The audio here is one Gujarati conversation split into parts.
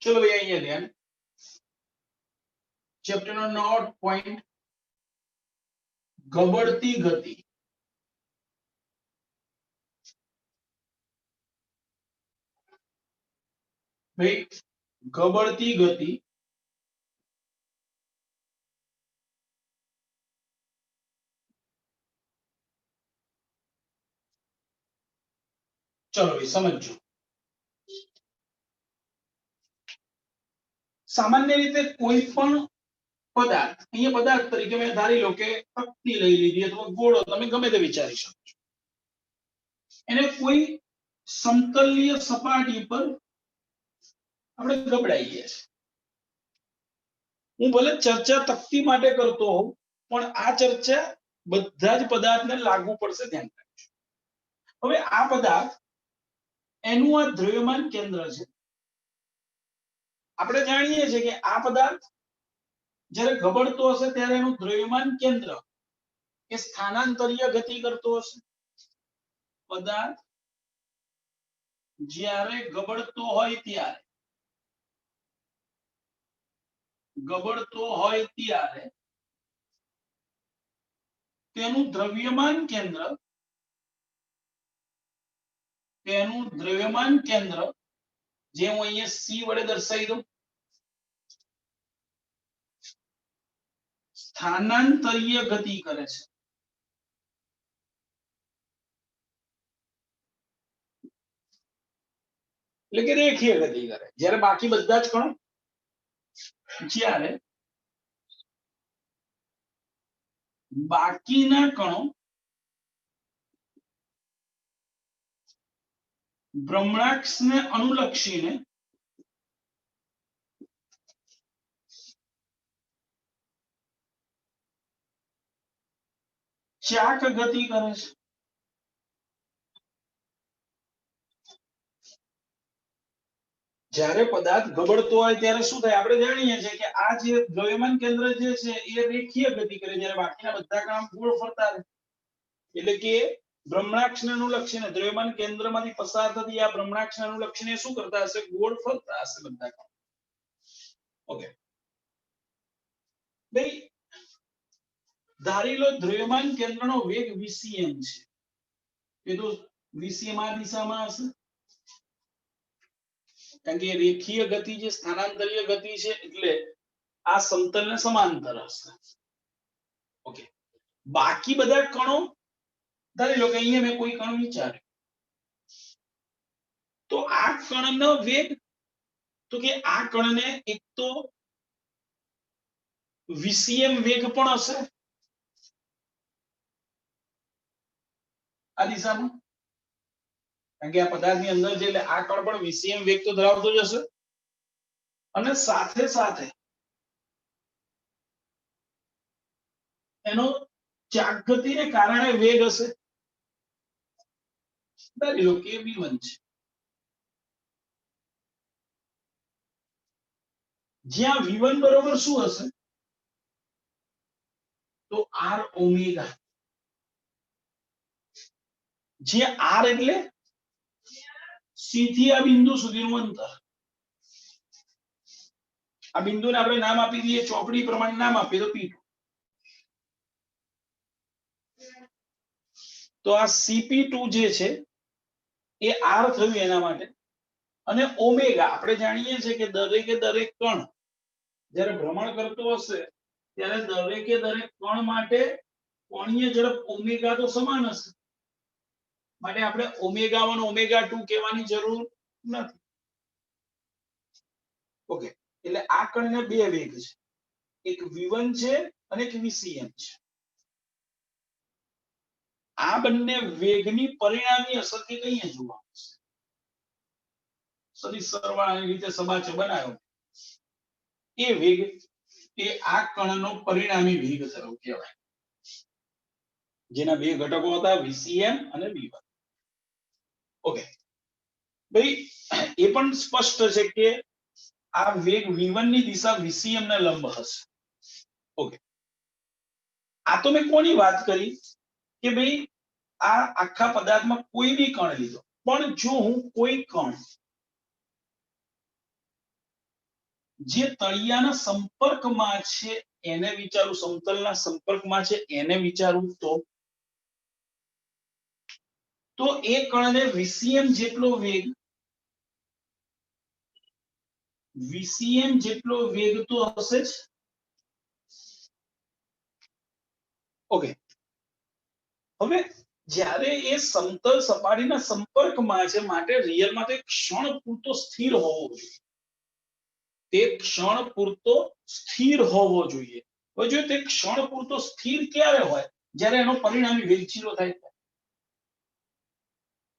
चलो भैया અહીંયા ધ્યાન ચેપ્ટર નો નોટ પોઈન્ટ ગબડતી ગતિ ભાઈ ગબડતી ગતિ चलो भाई समझो सामान्य रीते कोई पण पदार्थ अहीं पदार्थ तरीके मैं धारी लो के तख्ती लई लीधी अथवा गोळो तमे गमे ते विचारी शको छो एने कोई समतलीय सपाटी पर આપણે ગબડાઈએ છે હું ભલે ચર્ચા તખ્તી માટે કરતો હોઉં પણ આ ચર્ચા બધા જ પદાર્થને લાગુ પડશે ધ્યાન રાખજો હવે આ પદાર્થ એનું આ દ્રવ્યમાન કેન્દ્ર છે આપણે જાણીએ છીએ કે આ પદાર્થ જ્યારે ગબડતો હશે ત્યારે એનું દ્રવ્યમાન કેન્દ્ર એ સ્થાનાંતરીય ગતિ કરતો હશે પદાર્થ જ્યારે ગબડતો હોય ત્યારે તેનું દ્રવ્યમાન કેન્દ્ર જે હું અહીંયા C વડે દર્શાવી દઉં સ્થાનાંતરીય ગતિ કરે છે એટલે કે રેખીય ગતિ કરે જ્યારે બાકી બધા જ કણો જ્યારે બાકીના કણો ભ્રમણાક્ષને અનુલક્ષીને ચાક ગતિ કરે છે જ્યારે પદાર્થ ગબડતો હોય ત્યારે શું થાય આપણે જાણીએ છીએ કે આ જે દ્રવ્યમાન કેન્દ્ર જે છે એ રેખીય ગતિ કરે જ્યારે બાકીના બધા કામ ગોળ ફરતા રહે એટલે કે ભ્રમણાક્ષને અનુલક્ષીને દ્રવ્યમાન કેન્દ્રમાંથી પસાર થતી આ ભ્રમણાક્ષને અનુલક્ષીને શું કરતા હશે ગોળ ફરતા હશે બધા કામ ઓકે ભાઈ ધારી લો દ્રવ્યમાન કેન્દ્રનો વેગ vcm છે એ તો vcm આ દિશામાં હશે કારણ કે રેખીય ગતિ જે સ્થાનાંતરીય ગતિ છે એટલે આ સમતલને સમાંતર હશે ઓકે બાકી બધા કણો ધારી લો કે અહીંયા મેં કોઈ કણ વિચાર્યો તો આ કણનો વેગ તો કે આ કણને એક તો vcm વેગ પણ હશે આ દિશામાં કારણ કે આ પદાર્થની અંદર છે એટલે આ કણ પણ vcm વેગ તો ધરાવતો જ હશે અને સાથે સાથે એનો ચાક ગતિને કારણે વેગ હશે ધારી લો કે v1 છે જ્યાં v1 બરોબર શું હશે તો r ઓમેગા જે r એટલે C થી આ બિંદુ સુધીનું અંતર આ બિંદુને આપણે નામ આપી દઈએ ચોપડી પ્રમાણે નામ આપીએ તો P2 તો આ CP2 જે છે એ r થયું એના માટે અને ઓમેગા આપણે જાણીએ છીએ કે દરેક કણ જ્યારે ભ્રમણ કરતો હશે ત્યારે દરેક કણ માટે કોણીય ઝડપ ઓમેગા તો સમાન હશે માટે આપણે ઓમેગા 1 ઓમેગા 2 કહેવાની જરૂર નથી ઓકે એટલે આ કણને બે વેગ છે એક v1 છે અને એક vcm છે આ બંને વેગની પરિણામી અસર કે કઈ જોવા મળશે સદી સરવાળાની રીતે સબાચો બનાવ્યો એ વેગ એ આ કણનો પરિણામી વેગ તરફ કહેવાય જેના બે ઘટકો હતા vcm અને v1 ઓકે ભાઈ એ પણ સ્પષ્ટ છે કે આ વેગ v1 ની દિશા vcm ને લંબ હશે ઓકે આ તો મેં કોની વાત કરી કે ભાઈ આ આખા પદાર્થમાં કોઈ બી કણ લીધો પણ જો હું કોઈ કણ જે તળિયાના સંપર્કમાં છે એને વિચારું, સમતલના સંપર્કમાં છે એને વિચારું તો એ કણને VCM જેટલો વેગ તો હશે જ. ઓકે, હવે જ્યારે એ સમતલ સપાટીના સંપર્કમાં છે માટે રિયલમાં તે ક્ષણ પૂરતો સ્થિર હોવો જોઈએ. તે ક્ષણ પૂરતો સ્થિર હોવો જોઈએ. હવે જો તે ક્ષણ પૂરતો સ્થિર ક્યારે હોય? જ્યારે એનો પરિણામી વેગ 0 થાય.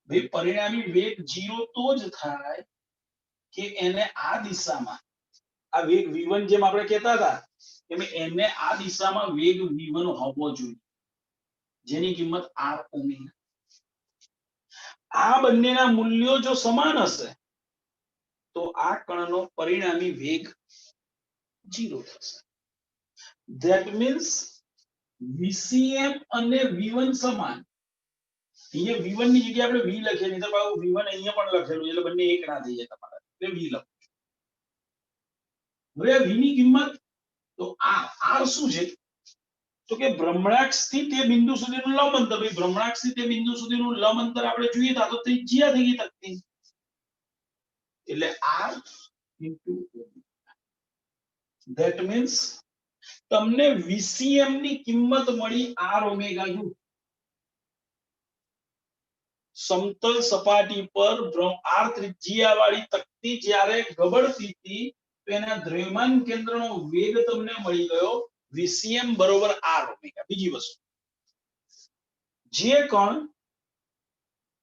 ભાઈ પરિણામી વેગ 0 તો જ થાય કે એને આ દિશામાં, આ વેગ v1 જેમ આપણે કહેતા હતા એમ એને આ દિશામાં વેગ v1 હોવો જોઈએ, જેની કિંમત r ઓમેગા. આ બંનેના મૂલ્યો જો સમાન હશે તો આ કણનો પરિણામી વેગ 0 થશે. ધેટ મીન્સ VCM અને v1 સમાન. અહીંયા v1 ની જગ્યાએ આપણે v લખીએ, નહીં તો પાછું v1 અહીંયા પણ લખેલું એટલે બંને એક ના થઈ જાય તમારે, એટલે v લખો. હવે v ની કિંમત તો r શું છે? તો કે ભ્રમણાક્ષ થી તે બિંદુ સુધીનું લંબ અંતર. ભાઈ ભ્રમણાક્ષ થી તે બિંદુ સુધીનું લંબ અંતર આપણે જોઈએ તો ત્રિજ્યા થઈ ગઈ તકતી, એટલે r into that means તમને VCM ની કિંમત મળી r ઓમેગા u. સમતલ સપાટી પર r ત્રિજ્યા વાળી તકતી જ્યારે ગબડતી હતી તો એના દ્રવ્યમાન કેન્દ્રનો વેગ તમને મળી ગયો VCM બરોબર r ઓમેગા. બીજી વસ્તુ, જે કણ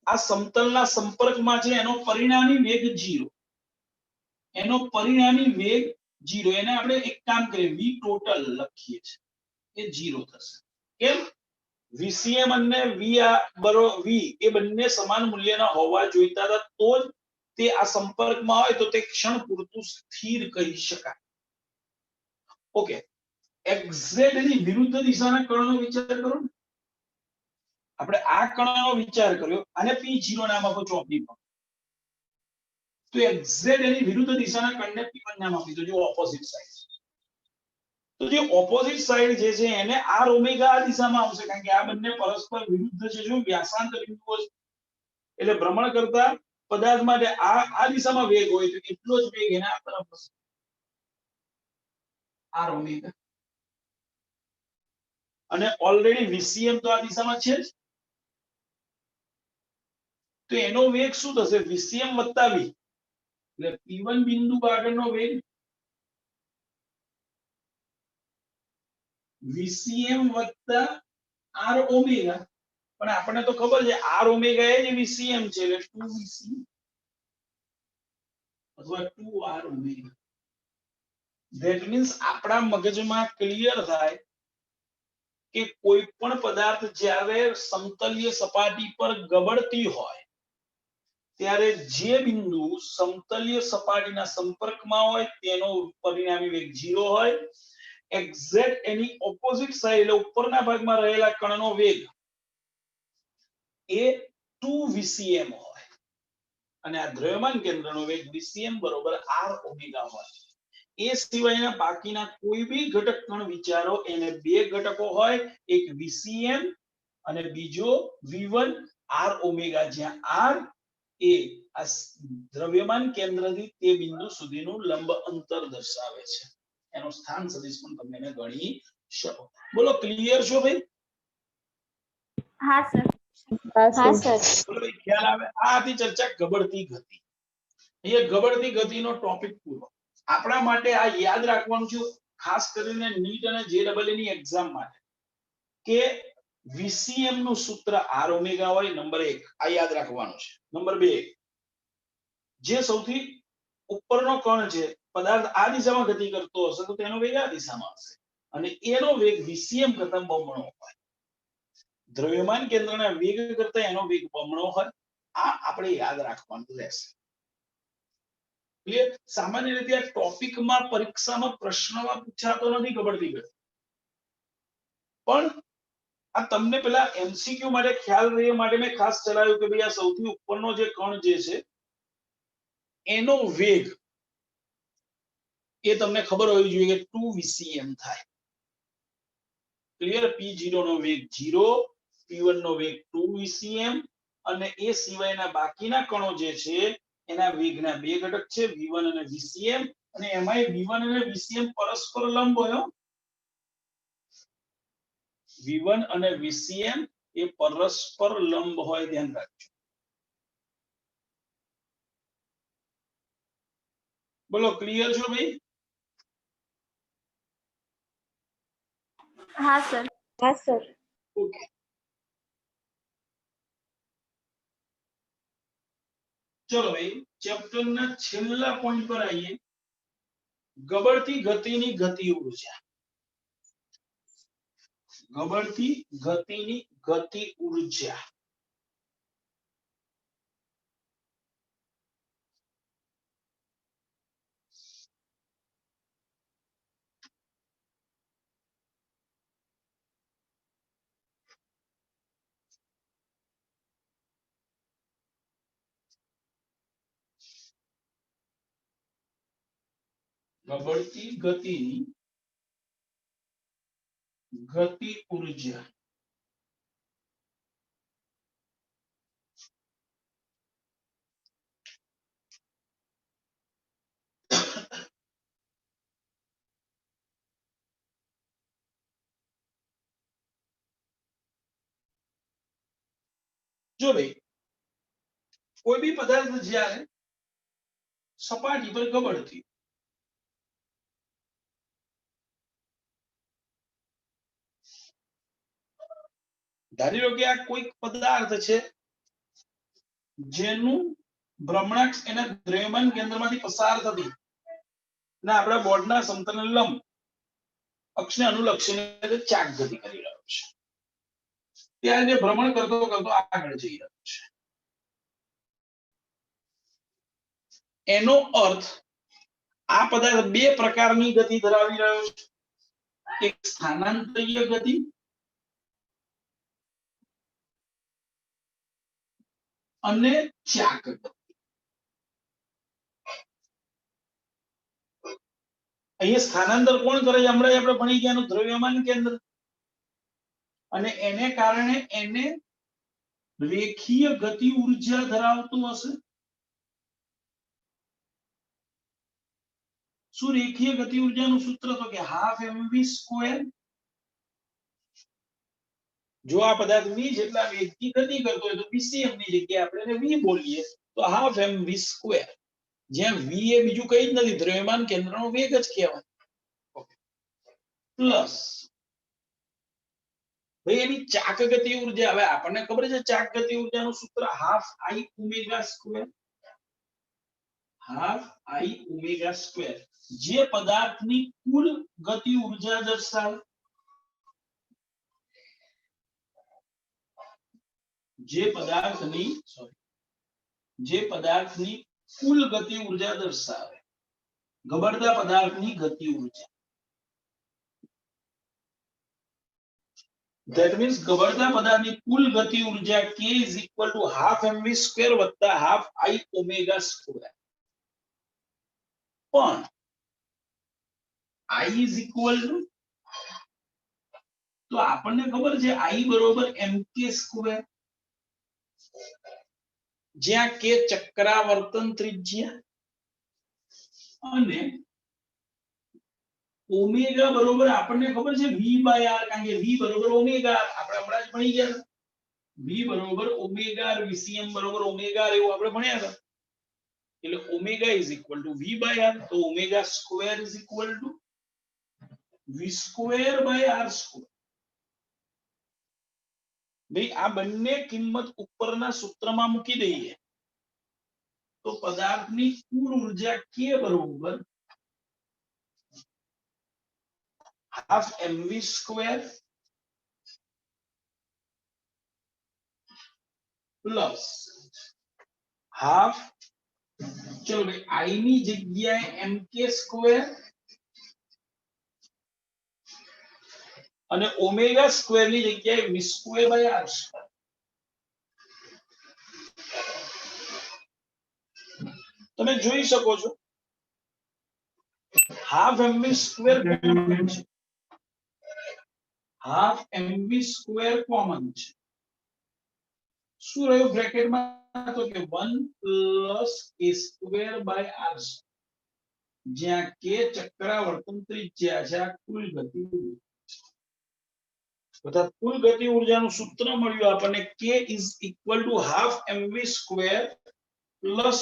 આ સમતલના સંપર્કમાં છે એનો પરિણામી વેગ 0, એનો પરિણામી વેગ 0, એને આપણે એક કામ કરીએ v ટોટલ લખીએ છીએ, એ 0 થશે. કેમ? VCM અને v એ બંને સમાન મૂલ્યના હોવા જોઈતા હતા, તો જ તે આ સંપર્કમાં હોય તો તે ક્ષણ પૂરતું સ્થિર કહી શકાય. ઓકે, એક્ઝેક્ટ એની વિરુદ્ધ દિશાના કણનો વિચાર કરો ને. આપણે આ કણનો વિચાર કર્યો, આને P0 નામ આપો ચોપડી પર, તો એક્ઝેક્ટ એની વિરુદ્ધ દિશાના કણને P1 નામ આપી દો, જો ઓપોઝિટ સાઈડ. તો જે ઓપોઝિટ સાઈડ જે છે એને r ઓમેગા આ દિશામાં આવશે, કારણ કે આ બંને પરસ્પર વિરુદ્ધ છે. જો વ્યાસાંત બિંદુઓ છે એટલે ભ્રમણ કરતા પદાર્થ માટે આ દિશામાં વેગ હોય તો એટલો જ વેગ એના આ તરફ હશે, r ઓમેગા. અને ઓલરેડી VCM તો આ દિશામાં છે જ, તો એનો વેગ શું થશે? VCM વત્તા v, એટલે P1 બિંદુ આગળનો વેગ VCM વત્તા r ઓમેગા. પણ આપણને તો ખબર છે r ઓમેગા એ જ VCM છે, એટલે 2VC અથવા 2r ઓમેગા. ધેટ મીન્સ આપણા મગજમાં ક્લિયર થાય કે કોઈ પણ પદાર્થ જ્યારે સમતલીય સપાટી પર ગબડતી હોય ત્યારે જે બિંદુ સમતલીય સપાટીના સંપર્કમાં હોય તેનો પરિણામી વેગ 0 હોય. એક્ઝેક્ટ એની ઓપોઝિટ સાઈડ એટલે ઉપરના ભાગમાં રહેલા કણનો વેગ એ 2VCM હોય અને આ દ્રવ્યમાન કેન્દ્રનો વેગ VCM બરોબર r ઓમેગા હોય. એ સિવાયના બાકીના કોઈ બી ઘટક કણ વિચારો, એને બે ઘટકો હોય, એક VCM અને બીજો V1 r ઓમેગા, જ્યાં r એ આ દ્રવ્યમાન કેન્દ્રથી તે બિંદુ સુધીનું લંબ અંતર દર્શાવે છે. એનો સ્થાન સદિશ પણ તમે એને ગણી શકો. બોલો, ક્લિયર છો ભાઈ? હા સર. બોલો ભાઈ, ખ્યાલ આવે? આ હતી ચર્ચા ગબડતી ગતિ. અહીંયા ગબડતી ગતિનો ટોપિક પૂરો. આપણા માટે આ યાદ રાખવાનું છે, ખાસ કરીને નીટ અને JEE ની એક્ઝામ માટે, કે VCM નું સૂત્ર r ઓમેગા હોય. નંબર 1 આ યાદ રાખવાનું છે. નંબર 2, જે સૌથી ઉપરનો કણ છે પદાર્થ આ દિશામાં ગતિ કરતો હશે તો તેનો વેગ આ દિશામાં હશે અને એનો વેગ VCM કરતા બમણો હોય. દ્રવ્યમાન કેન્દ્રના વેગ કરતા એનો વેગ બમણો હોય. આ આપણે યાદ રાખવાનું રહેશે. ક્લિયર? સામાન્ય રીતે આ ટોપિકમાં પરીક્ષામાં પ્રશ્નમાં પૂછાતો નથી ગબડતી ગતિ, પણ આ તમને પેલા MCQ માટે ખ્યાલ રહે માટે મેં ખાસ ચલાવ્યું કે ભાઈ આ સૌથી ઉપરનો જે કણ જે છે એનો વેગ એ તમને ખબર હોવી જોઈએ કે 2 VCM થાય. ક્લિયર? P0 નો વેગ 0, P1 નો વેગ 2 VCM અને એ સિવાયના બાકીના કણો જે છે એના વેગના બે ઘટક છે v1 અને vcm અને એમાંય v1 અને vcm પરસ્પર લંબ હોય. v1 અને vcm એ પરસ્પર લંબ હોય, ધ્યાન રાખજો. બોલો, ક્લિયર છો ભાઈ? હા સર. ઓકે. ચલો ભાઈ, ચેપ્ટર ના છેલ્લા પોઈન્ટ પર આવીએ. ગબડતી ગતિની ગતિ ઊર્જા. ગબડતી ગતિની ગતિ ઊર્જા. ગબડતી ગતિની ગતિ ઊર્જા. જો ભાઈ, કોઈ બી પદાર્થ જ્યારે સપાટી પર ગબડતી ધારી લો કે આ કોઈ પદાર્થ છે જેનું ભ્રમણાક્ષ એના દ્રવ્યમાન કેન્દ્રમાંથી પસાર થતી અને આપણા બોર્ડના સમતલને લંબ અક્ષને અનુલક્ષીને ચાક ગતિ કરી રહ્યો છે. ત્યાં જે ભ્રમણ કરતો કરતો આગળ જઈ રહ્યો છે. એનો અર્થ આ પદાર્થ બે પ્રકારની ગતિ ધરાવી રહ્યો છે. એક સ્થાનાંતરીય ગતિ અને ચાક ગતિ. અહીંયા સ્થાનાંતર કોણ કરે છે? હમણાં આપણે ભણી ગયા દ્રવ્યમાન કેન્દ્ર, અને એને કારણે એને રેખીય ગતિ ઊર્જા ધરાવતું હશે. શું રેખીય ગતિ ઊર્જાનું સૂત્ર તો કે હાફ mv². જો આ પદાર્થ v જેટલા વેગથી ગતિ કરતો હોય તો vcm ની જગ્યાએ આપણે એને v બોલીએ તો હાફ mv², જ્યાં v એ બીજું કંઈ જ નથી, દ્રવ્યમાન કેન્દ્રનો વેગ જ કહેવાય. પ્લસ ભાઈ એની ચાક ગતિ ઊર્જા. હવે આપણને ખબર છે ચાક ગતિ ઊર્જાનું સૂત્ર હાફ I ω². હાફ I ω², જે પદાર્થની કુલ ગતિ ઊર્જા દર્શાવે. જે પદાર્થની કુલ ગતિ ઊર્જા દર્શાવે, ગબડતા પદાર્થની ગતિ ઊર્જા. That means ગબડતા પદાર્થની કુલ ગતિ ઊર્જા k = હાફ mv² વત્તા હાફ I ω². પણ I તો આપણને ખબર છે I = mk², જ્યાં k ચક્રાવર્તન ત્રિજ્યા અને ઓમેગા બરોબર આપણને ખબર છે v/r, કારણ કે v = ઓમેગા. આપણે હમણાં જ ભણી ગયા v = ઓમેગા, vcm = ઓમેગા, એવું આપણે ભણ્યા હતા. એટલે ઓમેગા v/r, તો ω² = v²/r². ભાઈ આ બંને કિંમત ઉપરના સૂત્રમાં મૂકી દઈએ તો પદાર્થની કુલ ઊર્જા k બરોબર હાફ mv² પ્લસ હાફ, ચલો ભાઈ I ની જગ્યાએ mk² અને ω² ની જગ્યાએ v²/r². તમે જોઈ શકો છો હાફ mv સ્ક્વેર કોમન છે, હાફ mv સ્ક્વેર કોમન છે. શું રહ્યું બ્રેકેટમાં? તો કે 1 plus a square by r, જ્યાં k ચક્રાવર્તન ત્રિજ્યા છે, આ કુલ ગતિ ઉર્જા. તથા કુલ ગતિ ઉર્જાનું સૂત્ર મળ્યું આપણને, k is equal to half mv square plus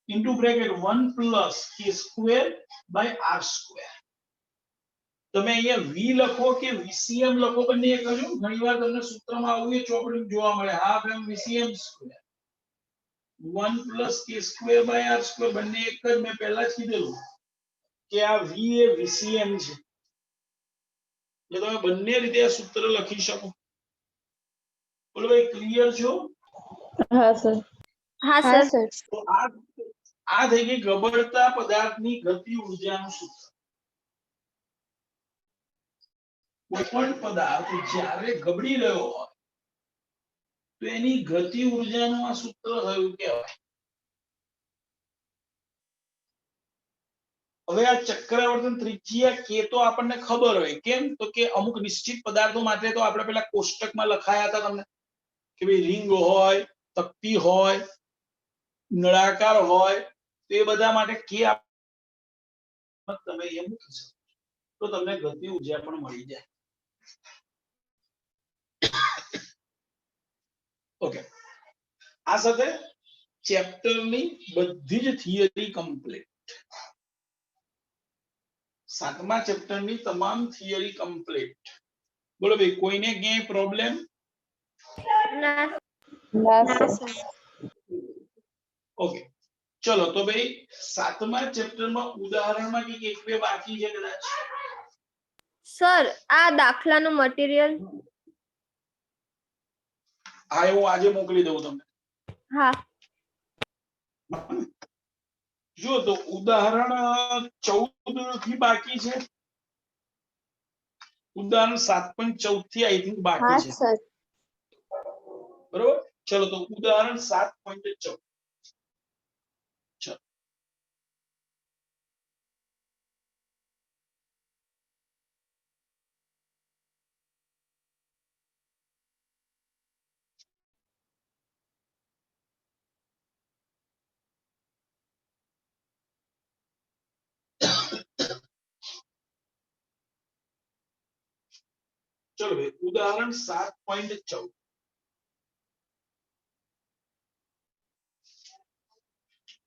into bracket 1 plus k square by r square. તમે અહીંયા v લખો કે vcm લખો, બંને એક જ. ઘણીવાર તમને સૂત્રમાં આવું એ ચોપડી જોવા મળે, half m vcm square 1 plus k square by r square, બંને એક જ. મેં પહેલા જ કીધેલું કે આ v એ vcm છે, એટલે તમે બંને રીતે આ સૂત્ર લખી શકો. બોલો ભાઈ, ક્લિયર છો? હા સર. હા સર. તો આ થઈ ગઈ ગબડતા પદાર્થની ગતિ ઉર્જાનું સૂત્ર. કોઈ પણ પદાર્થ જ્યારે ગબડી રહ્યો હોય તો એની ગતિ ઉર્જાનું આ સૂત્ર થયું કહેવાય. હવે આ ચક્રાવર્તન ત્રિજ્યા k તો આપણને ખબર હોય. કેમ? તો કે અમુક નિશ્ચિત પદાર્થો માટે તો આપણે પેલા કોષ્ટકમાં લખાયા હતા તમને કે ભાઈ રિંગ હોય, તકતી હોય, નળાકાર હોય, તો એ બધા માટે k તમે એ મૂકી શકો તો તમને ગતિ ઉર્જા પણ મળી જાય. ઓકે, આ સાથે ચેપ્ટરની બધી જ થિયરી કમ્પ્લીટ. 7મા ચેપ્ટરની તમામ થિયરી કમ્પ્લીટ. બોલો ભાઈ, કોઈને ક્યાંય પ્રોબ્લેમ? ના સર. ઓકે, ચલો તો ભાઈ 7મા ચેપ્ટરમાં ઉદાહરણમાં કંઈક એક બે બાકી છે કદાચ. સર, આ દાખલાનું મટીરીયલ. હા, હું આજે મોકલી દઉં તમને. હા. જો તો ઉદાહરણ 14 થી બાકી છે, ઉદાહરણ 7.14 થી આઈ થિંક બાકી છે. સર. બરોબર, ચલો તો ઉદાહરણ 7.14. चलो भाई, उदाहरण 7.14.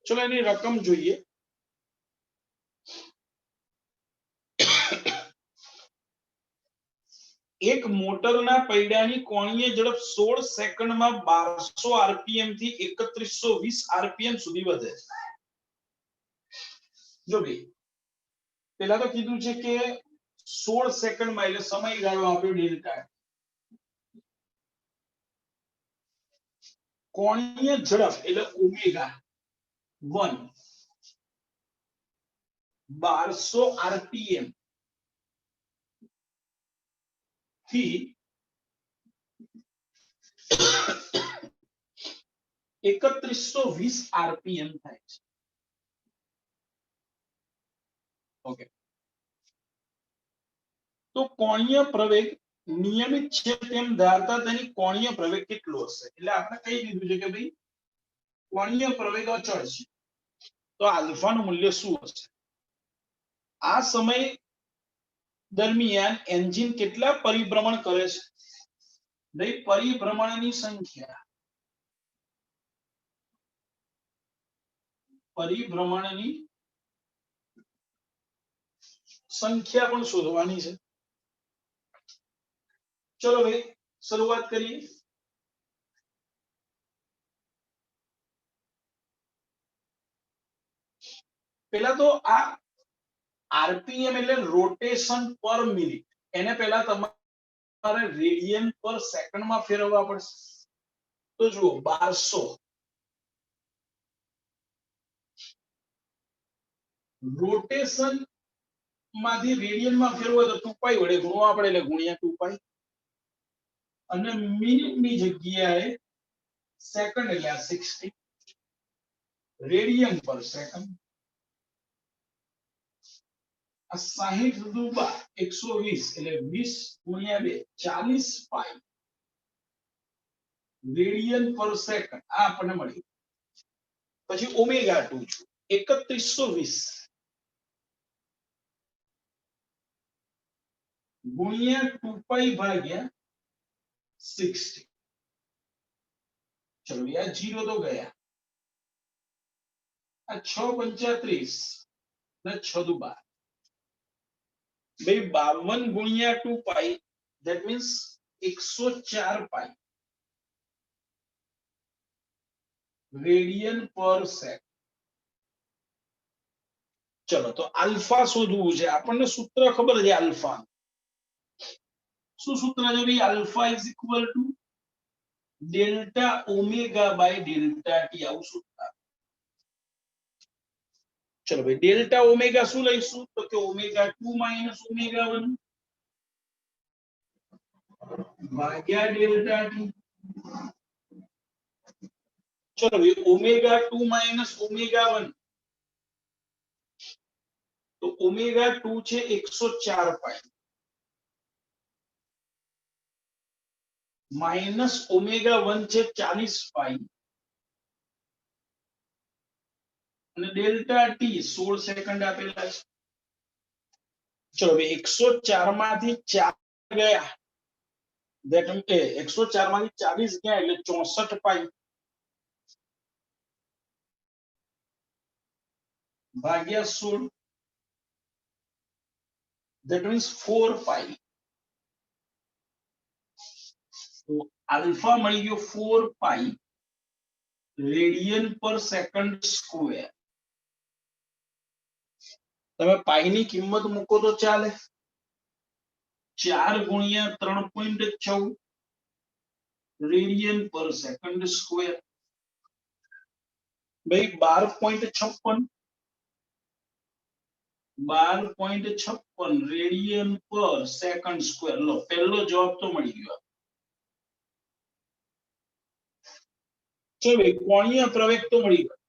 चलो एनी रकम જોઈએ. એક મોટરના પૈડાની કોણીય ઝડપ 16 સેકન્ડમાં 1200 આરપીએમ થી 3120 આરપીએમ સુધી વધે છે. જો ભાઈ, પહેલા તો કીધું છે કે 16 સેકન્ડમાં, એટલે સમયગાળો આપ્યો ડેલ્ટા. કોણીય ઝડપ એટલે ઓમેગા 1 1200 આરપીએમ થી 3120 આરપીએમ થાય છે. ઓકે, તો કોણીય પ્રવેગ નિયમિત છે તેમ ધારતા તેની કોણીય પ્રવેગ કેટલો હશે? એટલે આપણે કહી દીધું છે કે ભાઈ કોણીય પ્રવેગ અચળ છે, તો આલ્ફા નું મૂલ્ય શું હશે? આ સમય દરમિયાન એન્જિન કેટલા પરિભ્રમણ કરે છે? ભાઈ, પરિભ્રમણની સંખ્યા, પરિભ્રમણની સંખ્યા પણ શોધવાની છે. ચલો ભાઈ, શરૂઆત કરીએ. પહેલા તો આ આરપીએમ એટલે રોટેશન પર મિનિટ, એને પહેલા તમારે રેડિયન પર સેકન્ડમાં ફેરવવા પડશે. તો જુઓ, 1200 રોટેશન માંથી રેડિયનમાં ફેરવો તો 2π વડે ગુણવા પડે, એટલે ગુણ્યા 2π. અને મિનિટની જગ્યાએ સેકન્ડ એટલે આ 60 રેડિયન પર સેકન્ડ. આ 60 દુ 120 એટલે 20 ગુણ્યા 2 40 પાઈ રેડિયન પર સેકન્ડ આ આપણને મળ્યું. પછી ઓમેગા 2 3120 ગુણ્યા 2 પાઈ ભાગ્યા 60. ચલો યાર જીરો તો ગયા. આ 6 35 ને 6 દુ 12 ભાઈ 52 ગુણ્યા 2 પાઈ that means 104 પાઈ રેડિયન પર સેકન્ડ. ચલો તો આલ્ફા શોધવું છે. આપણને સૂત્ર ખબર છે આલ્ફા. શું સૂત્ર છે ભાઈ? Alpha is equal to delta omega by delta T. આવું સૂત્ર. ચલો ભાઈ ડેલ્ટા ઓમેગા શું લઈશું? તો કે ઓમેગા 2 માઈનસ ઓમેગા 1 ભાગ્યા ડેલ્ટા ટી. ચલો ભાઈ ઓમેગા 2 માઈનસ ઓમેગા 1 તો ઓમેગા 2 છે 104 પાઈ માઈનસ ઓમેગા 1 છે 40 પાઈ અને ડેલ્ટા ટી 16 સેકન્ડ આપેલા છે. ચલો હવે 104 માંથી 4 ગયા that means 104 માંથી 40 ગયા એટલે 64 પાઈ ભાગ્યા 16 that means 4 પાઈ. તો આલ્ફા મળી ગયો 4 પાઈ રેડિયન પર સેકન્ડ સ્ક્વેર. તમે પાઈ ની કિંમત મૂકો તો ચાલે. 4 ગુણ્યા 3.14 રેડિયન પર સેકન્ડ સ્ક્વેર ભાઈ 12.56 રેડિયન પર સેકન્ડ સ્ક્વેર. લો પહેલો જવાબ તો મળી ગયો. ચલો કોણીય પ્રવેગ તો મળી ગયો.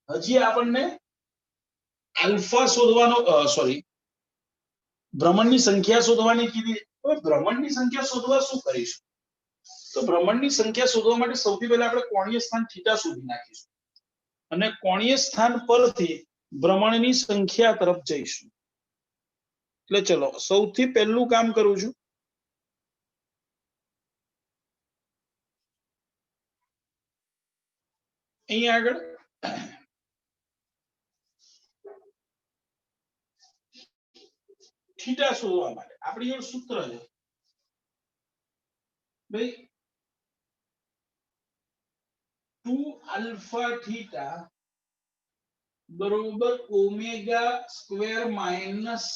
હજી આપણને આલ્ફા શોધવાનો સોરી ભ્રમણની સંખ્યા શોધવાની કીધી. હવે ભ્રમણની સંખ્યા શોધવા શું કરીશું? તો ભ્રમણની સંખ્યા શોધવા માટે સૌથી પહેલા આપણે કોણીય સ્થાન થીટા શોધી નાખીશું અને કોણીય સ્થાન પરથી ભ્રમણની સંખ્યા તરફ જઈશું. એટલે ચલો સૌથી પહેલું કામ કરું છું. અહીંયા આગળ થીટા શોધવા માટે આપણી જોડે સૂત્ર છે ભાઈ 2 આલ્ફા થીટા બરોબર omega square minus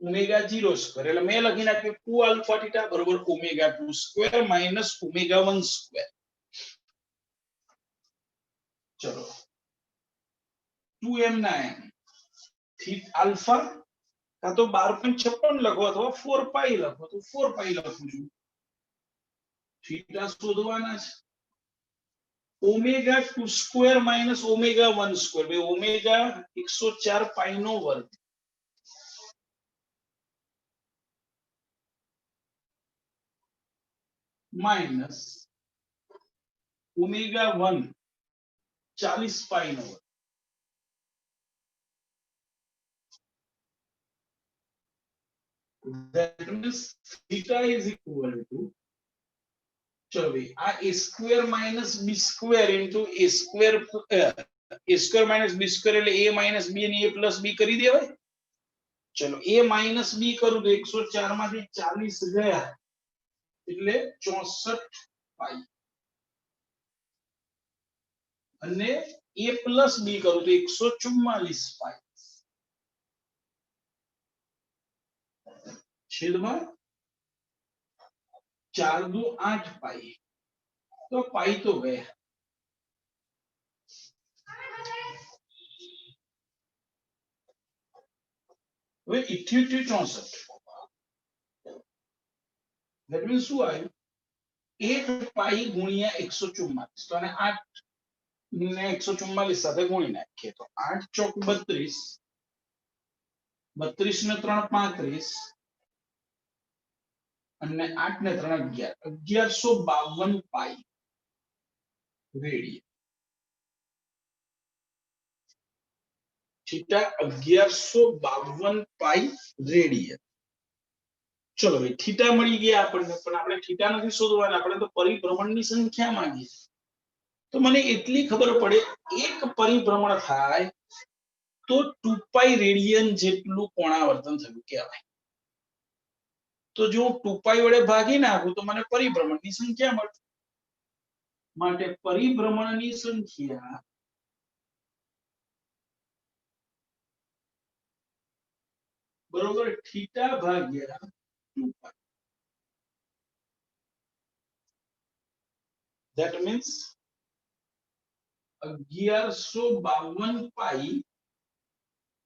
omega 0 square. એટલે મેં લખી નાખ્યું 2 આલ્ફા થીટા બરોબર omega 2 square minus omega 1 square. ચલો 2m ના m આલ્ફા કાં તો 12.56 લખો અથવા 4 પાઈ લખો તો 4 પાઈ લખું છું. થીટા શોધવાના છે. Omega 2 square minus omega 1 square બે ઓમેગા 104 પાઈ નો વર્ગ માઈનસ ઓમેગા 1 40 પાઈ નો વર્ગ. That means theta is equal to चलो भाई आ a square minus b square into a square minus b square એટલે a minus b અને a plus b કરી દેવાય. ચલો a minus b કરું તો 104 માંથી 40 ગયા એટલે 64 પાઈ અને a plus b કરું તો 144 પાઈ છેદમાં 4 દુ 8 પાઈ. તો પાઈ તો ગયા. હવે 78 64 that means શું આવ્યું 8 પાઈ ગુણ્યા 144 તો આને 8 ને 144 સાથે ગુણી નાખીએ તો 8 ચોક 32, 32 ને 3 35 અને 8 ને 3 11, 1152 પાઈ રેડિયન. થીટા 1152 પાઈ રેડિયન. ચલો ભાઈ થીટા મળી ગયા આપણને, પણ આપણે થીટા નથી શોધવાના, આપણે તો પરિભ્રમણની સંખ્યા માંગીએ. તો મને એટલી ખબર પડે એક પરિભ્રમણ થાય તો 2π રેડિયન જેટલું કોણાવર્તન થયું કહેવાય. તો જો 2π વડે ભાગી નાખું તો મને પરિભ્રમણની સંખ્યા મળે. માટે પરિભ્રમણની સંખ્યા બરોબર થીટા ભાગ્યા 2π. That means 1152 પાઈ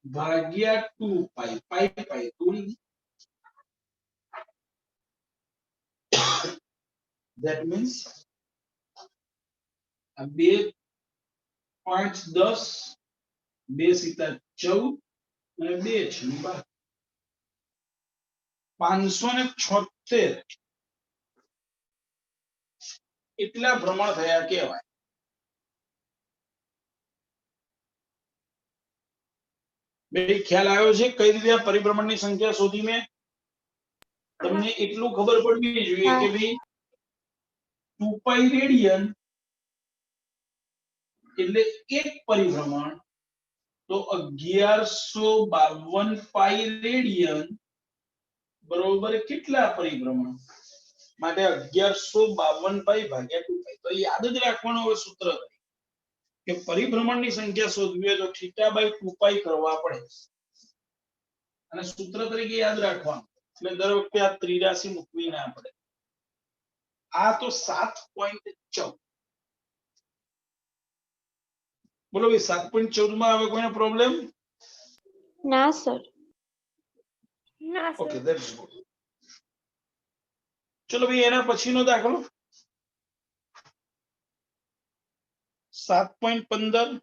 ભાગ્યા 2π, પાઈ પાઈ તોડી. That means 2 5 10, 2 સીતા 14 અને 2 6 12, 576 એટલા ભ્રમણ થયા કહેવાય. બે ખ્યાલ આવ્યો છે કઈ રીતે આ પરિભ્રમણની સંખ્યા શોધી? મેં તમને એટલું ખબર પડવી જોઈએ કે ભાઈ 2π રેડિયન એટલે એક પરિભ્રમણ, તો 1152 પાઈ રેડિયન બરોબર કેટલા પરિભ્રમણ? માટે 1152 પાઈ ભાગ્યા 2π. તો યાદ જ રાખવાનું હવે સૂત્ર કે પરિભ્રમણની સંખ્યા શોધવી હોય તો થીટા બાય 2π કરવા પડે, અને સૂત્ર તરીકે યાદ રાખવાનું. એટલે દર વખતે આ ત્રિરાશી મૂકવી ના પડે. આ તો 7.14. બોલો ભાઈ 7.14 માં હવે કોઈને પ્રોબ્લેમ? ના સર. ના ઓકે, સર. That's good. ચલો ભાઈ એના પછીનો દાખલો 7.15.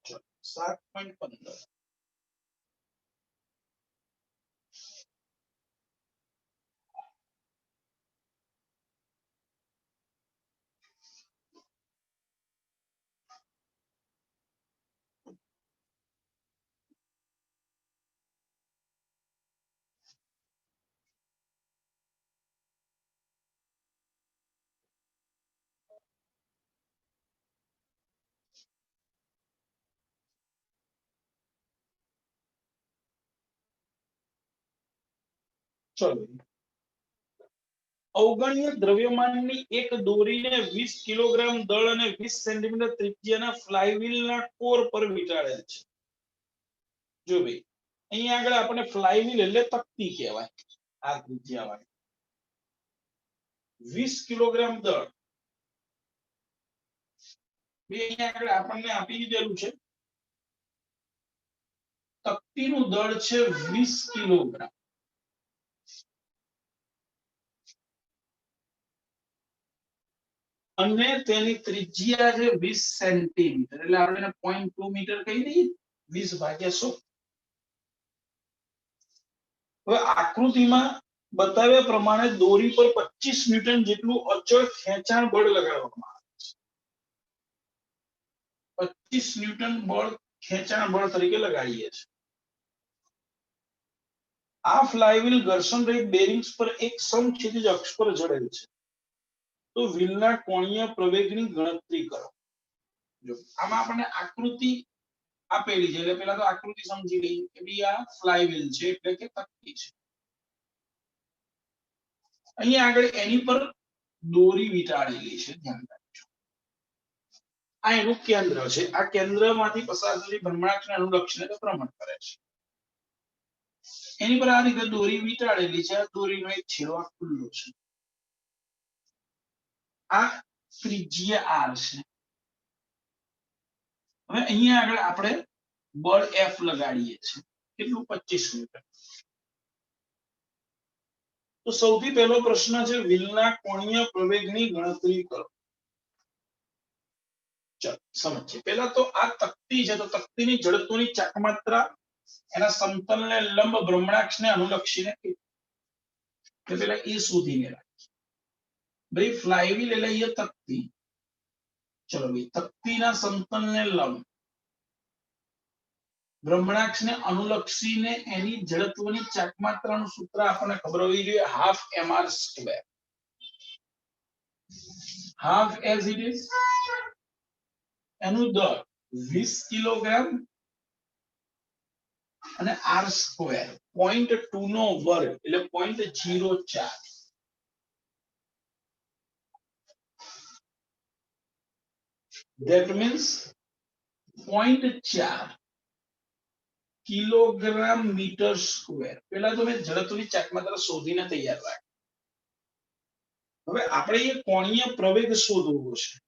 ચલો 7.15. ચલો અવગણ્ય દ્રવ્યમાનની એક દોરીને 20 કિલોગ્રામ દળ અને 20 સેન્ટીમીટર ત્રિજ્યાના ફ્લાયવ્હીલના કોર પર વીંટાળેલ છે. જો ભાઈ અહીંયા આગળ આપણે ફ્લાયવ્હીલ એટલે તકતી કહેવાય. આ ત્રિજ્યા વાળી 20 કિલોગ્રામ દળ બે અહીંયા આગળ આપણને આપી દીધેલું છે. તકતીનું દળ છે 20 કિલોગ્રામ. અને તેની ત્રિજ્યા છે 20 સેન્ટીમીટર, એટલે આપણે 0.2 મીટર કહી દઈએ. 20 ભાગ્યા 100. હવે આકૃતિમાં બતાવ્યા પ્રમાણે દોરી પર 25 ન્યૂટન જેટલું અચળ ખેંચાણ બળ લગાડવામાં આવે છે. 25 ન્યૂટન બળ ખેંચાણ બળ તરીકે લગાડીએ છીએ. આ ફ્લાયવ્હીલ ઘર્ષણ રહિત બેરિંગ્સ પર એક સમક્ષિતિજ અક્ષ પર જડેલ છે. તો વ્હીલના કોણીય પ્રવેગની ગણતરી કરો. જો આમાં આપણને આકૃતિ આપેલી છે, એટલે પહેલા તો આકૃતિ સમજી લઈએ કે ભાઈ આ ફ્લાયવ્હીલ છે એટલે કે તકતી છે. અહીંયા આગળ એની પર દોરી વીંટાળેલી છે, ધ્યાન રાખજો. આ એનું કેન્દ્ર છે. આ કેન્દ્રમાંથી પસાર થતી ભ્રમણાક્ષને અનુલક્ષીને તે ભ્રમણ કરે છે. એની પર આ રીતે દોરી વીંટાળેલી છે. આ દોરીનો એક છેડો આ ખુલ્લો છે. આ ત્રિજ્યા r છે. હવે અહીંયા આગળ આપણે બળ F લગાડીએ છીએ. કેટલું 25 મીટર. તો સૌથી પહેલો પ્રશ્ન છે વ્હીલના કોણીય પ્રવેગની ગણતરી કરો. ચલો સમજીએ. પહેલા તો આ તક્તી છે, તો તક્તીની જડત્વની ચાકમાત્રા એના સમતલને લંબ ભ્રમણાક્ષને અનુલક્ષીને તો પેલા એ શોધીને રાખીએ. ભાઈ ફ્લાયવ્હીલ એટલે એ તક્તી. ચલો ભાઈ તક્તીના સમતલને લંબ ભ્રમણાક્ષને અનુલક્ષીને એની જડત્વની ચાકમાત્રાનું સૂત્ર આપણને ખબર હોવી જોઈએ, half mr square. Half as it is એનું દર 20 કિલોગ્રામ અને r સ્ક્વેર 0.2 નો વર્ગ એટલે 0.04. That means 0.4 kilogram metre square. પેલા તો મેં જડત્વની ચાકમાત્રા શોધીને તૈયાર રાખ. હવે આપણે એ કોણીય પ્રવેગ શોધવો છે.